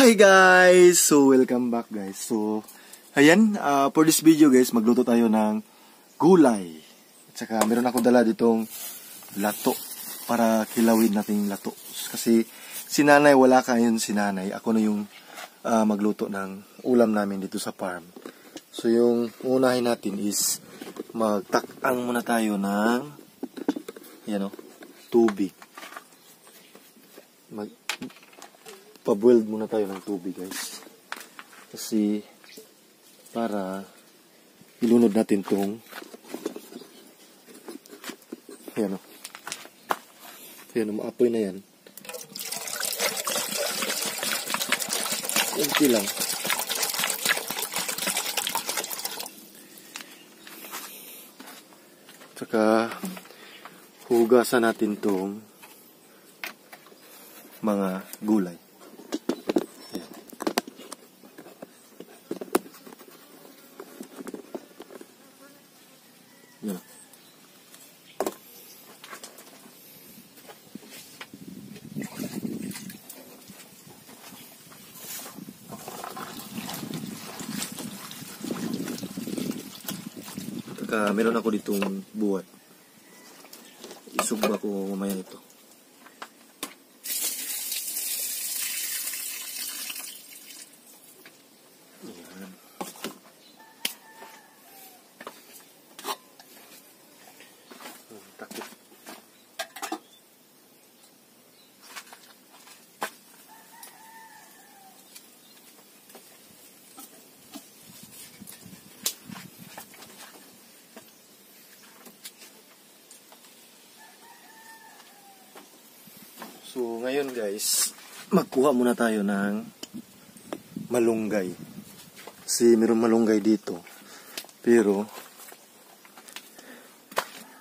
Hi guys! So welcome back guys. So ayan, for this video guys, magluto tayo ng gulay. At saka meron ako dala ditong lato para kilawin nating lato. Kasi si nanay wala kayon, si nanay. Ako na yung magluto ng ulam namin dito sa farm. So yung unahin natin is magtakang muna tayo ng tubig. Pa-boiled muna tayo ng tubig guys. Kasi para ilunod natin tong maapoy na yan. Kunti lang. Tsaka hugasan natin tong mga gulay. Meron ako ditong buwan. Isugba ko mamaya ito. Ayan. Takip. So, ngayon guys, magkuha muna tayo ng malunggay. Kasi mayroong malunggay dito. Pero,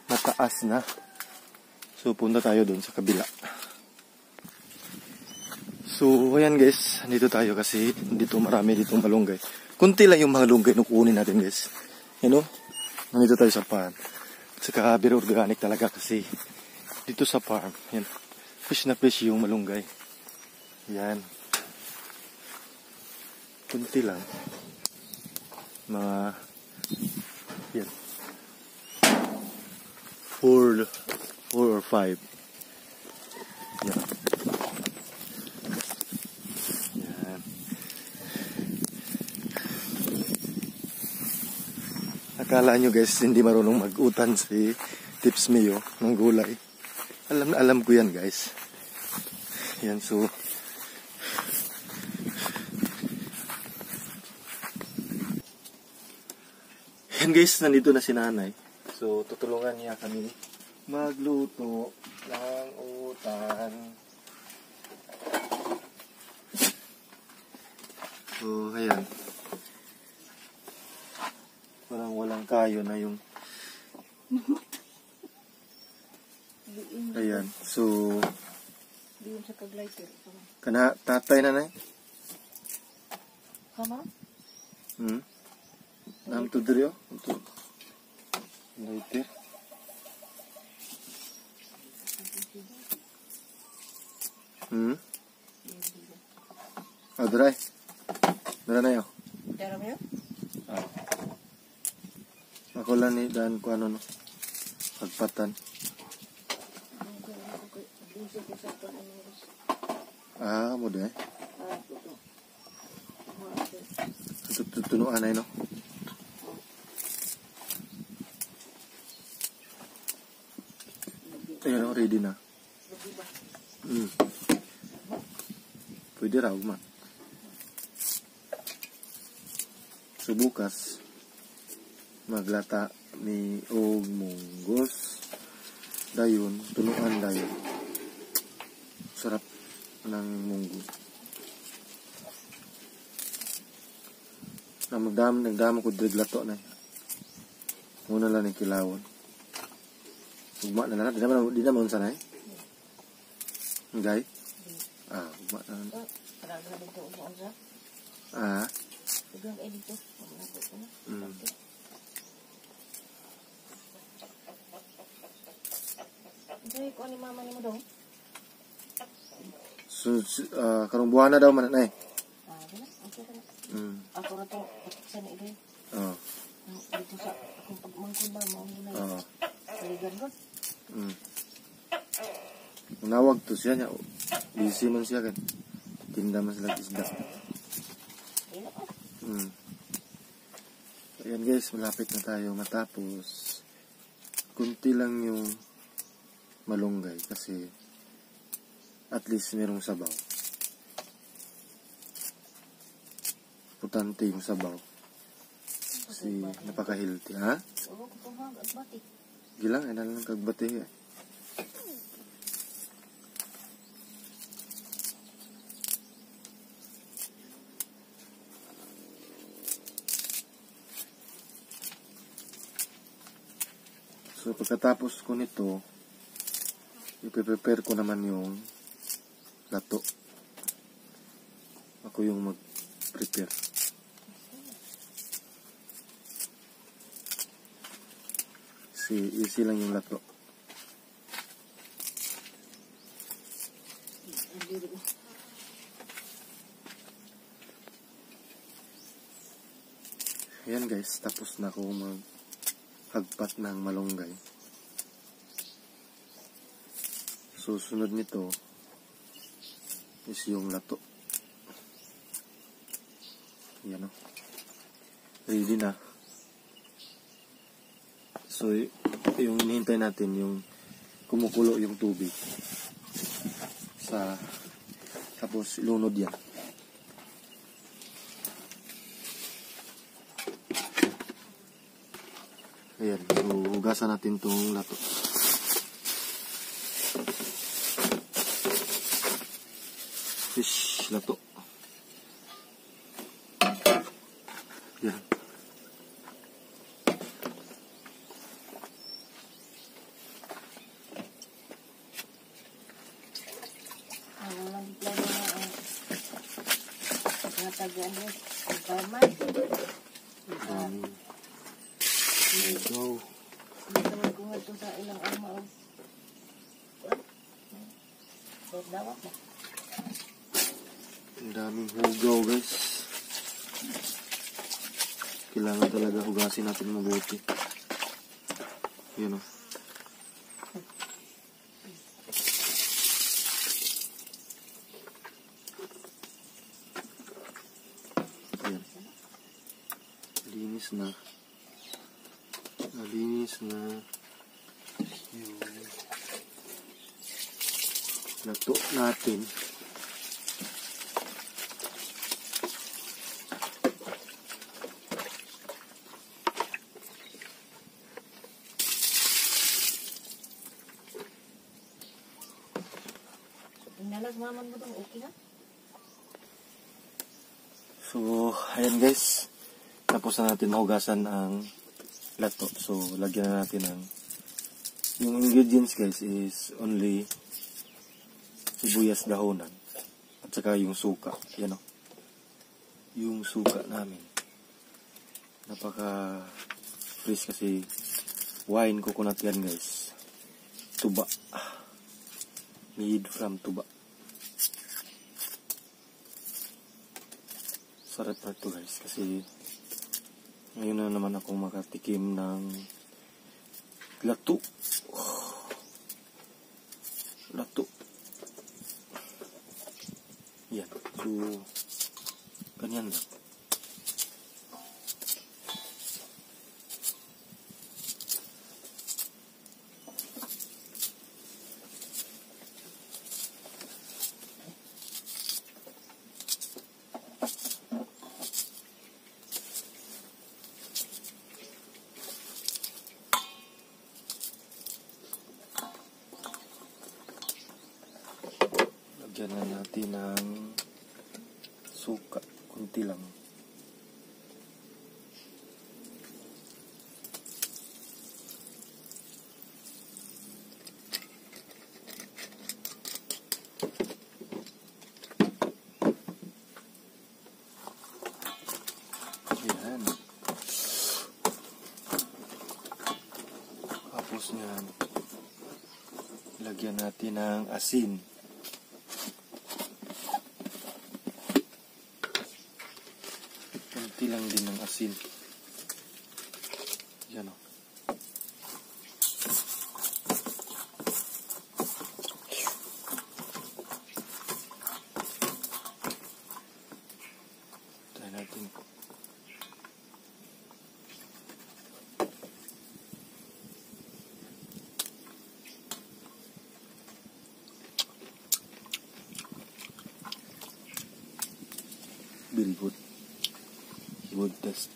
mataas na. So, punta tayo doon sa kabila. So, ayan guys, nandito tayo kasi dito marami dito malunggay. Kunti lang yung malunggay na kunin natin guys. Nandito tayo sa farm. Saka, very organic talaga kasi dito sa farm. Yan. Fresh na fresh yung malunggay. Yan. Kunti lang. Mga yan. 4 or 5. Yan. Yan. Akala nyo guys, hindi marunong mag-utan si Tips Mio ng gulay. Alam ko yan guys. Yan, so yan guys, nandito na si nanay. So tutulungan niya kami magluto ng utan. So ayan, walang kayo na yung ayan, so kana tatay na nay. Kama? Nam to drio untuk lighter. Adray. Dara na yo. Dara mo yo? Ako lang ni dan ko ano no. Pagpatan. Ah, mo deh. Tunuan ay no. Ayan, ready na. Pwede raw man. So bukas maglata ni og munggos. Dayon, tunuan dayon. Sarap ng munggo. Na nagdamo ko drig lato na. Muna lang ni kilawon. Ugma na lang, di naman sanay. Ngay? Ah, ugma na lang. Ah. Ko ni mama ni mo dong. So, karong buwan na daw man na eh. Ah, dala. Okay ka na. Ako ra to sa na ide. Oo. Dito sa akong pagmangkon ba mo na. Oo. Kaligan ko. Nawag to siya niya. Busy man siya kan. Tinda man sila isda. Ayan guys, malapit na tayo matapos. Kunti lang yung malunggay kasi at least merong sabaw. Putante yung sabaw. Kasi napaka-healthy, ha? Oo, kutumag at batik. Gilang, ay nalang kagbati eh. So pagkatapos ko nito, ipe-prepare ko naman yung lato. Ako yung mag-prepare. Easy lang yung lato. Ayan guys, tapos na ako maghagpat ng malunggay. Susunod nito is yung lato. Yan o. Ready na. So, yung hinihintay natin yung kumukulo yung tubig. Tapos ilunod yan. Ayan. So, hugasan natin tong lato. Fish lato. Yan. Walang plano na tagaan mo. Pagkaman. Go. Dito ko nga ito sa ilang ama. Dawak mo. Ang daming hugaw guys. Kailangan talaga hugasin natin mabuti. Yun o. Ayan. Linis na. Nalinis na yung lato natin. Nalagmaman mo dong okay na? So, ayan guys. Tapos na natin mahugasan ang lato. So, lagyan na natin ng yung ingredients guys is only sibuyas dahonan at saka yung suka. Yan o. Yung suka namin. Napaka fresh kasi wine coconut yan guys. Tuba. Made from tuba. Sarap na ito guys kasi ngayon na naman akong makatikim ng lato. Lato. Yan. So, ganyan lang. Lagyan na natin ng suka, kunti lang. Yan. Tapos yan, lagyan natin ng asin. Kunti lang din ng asin. Yan o. Try natin. Very good. Good test.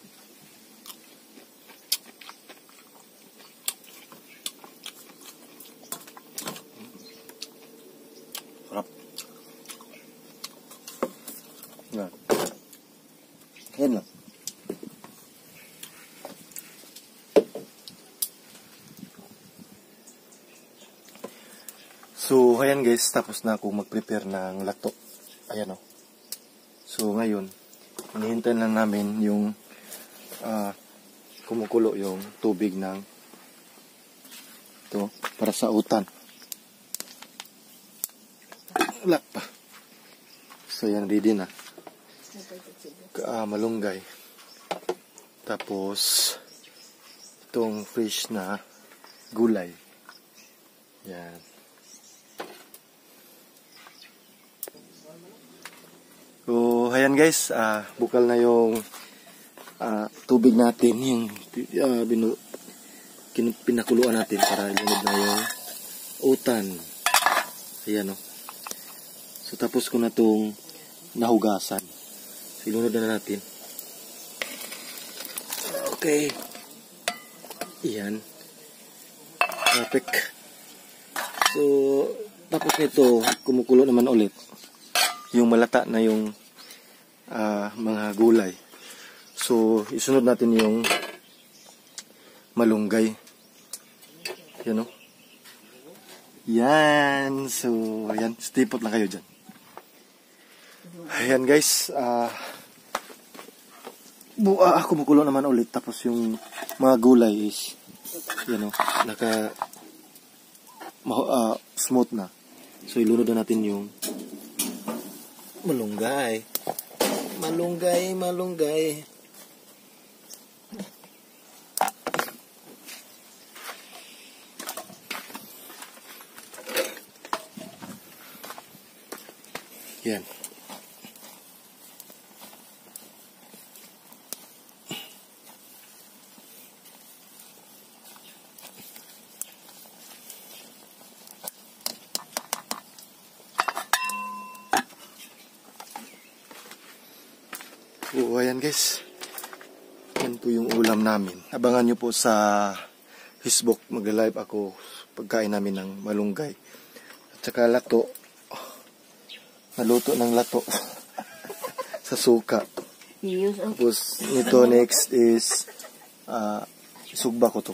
Sarap. Yan. Yan lang. So, ayan guys, tapos na ako mag-prepare ng lato. Ayan o. So, ngayon, hinihintay lang namin yung kumukulo yung tubig ng ito para sa utan. Wala pa. So, yan, ready na. Malunggay. Tapos, itong fresh na gulay. Yan. So, ayan guys, bukal na yung tubig natin, yung pinakuluan natin para ilunod na yung utan. Ayan o. So, tapos ko na itong nahugasan. So, ilunod na natin. Okay. Ayan. Perfect. So, tapos nito, kumukulo naman ulit. Yung malata na yung mga gulay. So, isunod natin yung malunggay. Yan o. Yan. So, ayan. Stipot lang kayo dyan. Ayan guys. Kumukulo naman ulit. Tapos yung mga gulay is yan o. Smooth na. So, ilunod na natin yung malunggay. Malunggay. Yan. So, ayan guys. Yan po yung ulam namin. Abangan nyo po sa Facebook. Mag-live ako pagkain namin ng malunggay. At saka lato. Naluto ng lato. Sa suka. Tapos nito next is isugba ko to.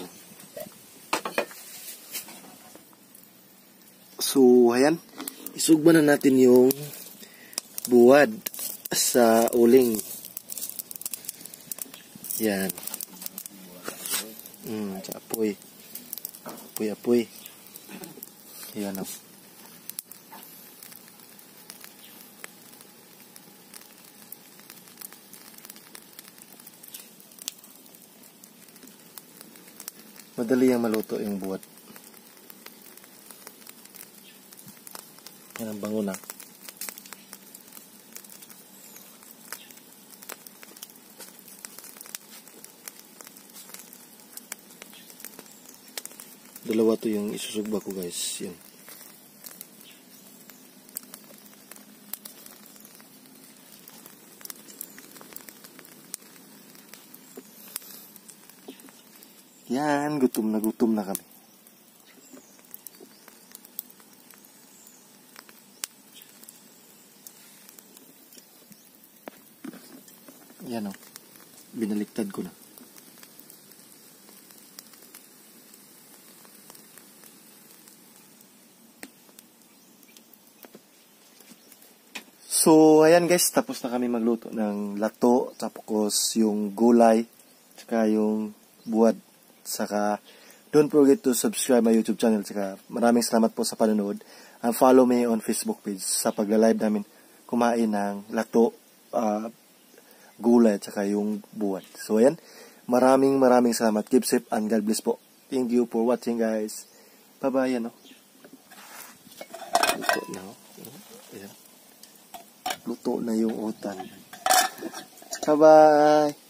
So, ayan. Isugba na natin yung buwad sa uling. Yan. Sa apoy. Apoy. Yan o. Madali ang maluto yung buwad. Yan ang bango na. Dalawa to yung isusugba ko guys. Yan. Yan, gutom na kami. Yan o. Binaliktad ko na. So, ayan guys, tapos na kami magluto ng lato, tapos yung gulay, saka yung buwad, saka don't forget to subscribe my YouTube channel, saka maraming salamat po sa panonood. And follow me on Facebook page sa pagla-live namin kumain ng lato, gulay, saka yung buwad. So, ayan, maraming salamat. Keep safe and God bless po. Thank you for watching guys. Bye-bye, ano. Luto na, ayan. Luto na yung utan. Bye-bye!